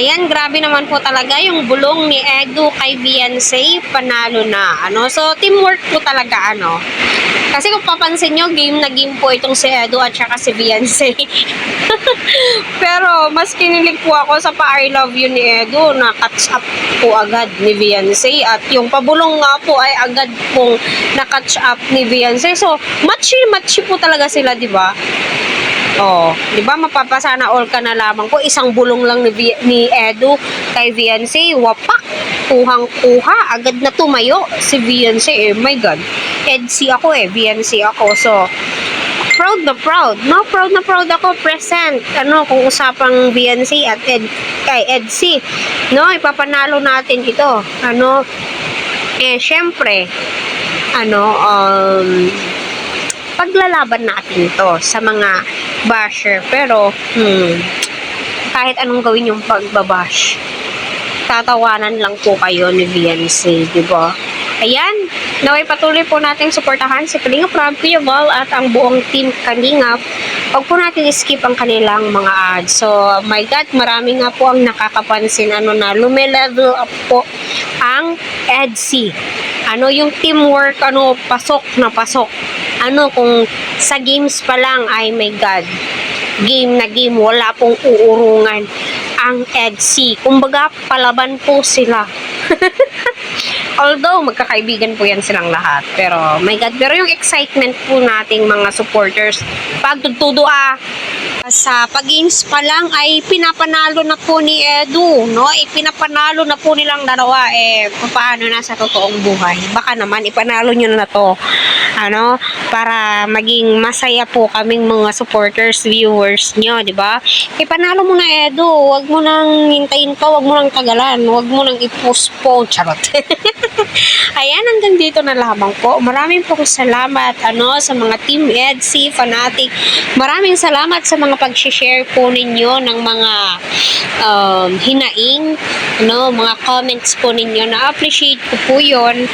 Ayan, grabe naman po talaga yung bulong ni Edu kay Beyonce, panalo na. So teamwork po talaga, Kasi kung papansin nyo, game na game po itong si Edu at saka si Beyonce. Pero mas kinilig po ako sa pa I love you ni Edu na catch up po agad ni Beyonce at yung pabulong nga po ay agad pong na catch up ni Beyonce. So matchy po talaga sila, di ba? Oh, 'di ba mapapasana all ka na lamang po isang bulong lang ni Edu kay Beyonce, wapak, kuhang-kuha, agad na tumayo si Beyonce. My God. Edsy ako Beyonce ako. So, proud na proud. No, proud na proud ako present. Kung usapang Beyonce at kay Edsy, ipapanalo natin ito. Syempre, paglalaban natin to sa mga basher. Pero kahit anong gawin yung pagbabash, tatawanan lang po kayo ni Beyonce, di ba? Ayan, naway patuloy po natin suportahan si Kalingap Rob, Kuya Val at ang buong team Kalingap. Huwag po natin skip ang kanilang mga ads. So, my God, marami nga po ang nakakapansin na lumilevel up po ang EDC. Yung teamwork, pasok na pasok. Kung sa games pa lang, ay my God, game na game, wala pong uurungan ang EDC. Kumbaga, palaban po sila. Although, magkakaibigan po yan silang lahat. Pero, my God, pero yung excitement po nating mga supporters, pagtutudo sa pag-games pa lang ay pinapanalo na po ni Edu, Pinapanalo na po nilang dalawa. Paano na sa totoong buhay? Baka naman ipanalo nyo na to. Para maging masaya po kaming mga supporters, viewers nyo, di ba? Ipanalo mo na, Edu. Huwag mo nang hintayin pa, huwag mo nang tagalan, huwag mo nang i-postpone. Charot. Ayan, hanggang dito na lamang po. Maraming po salamat sa mga Team EDC, Fanatic. Maraming salamat sa mga pag-share po ninyo ng mga hinaing, mga comments po ninyo. Na-appreciate ko po yun.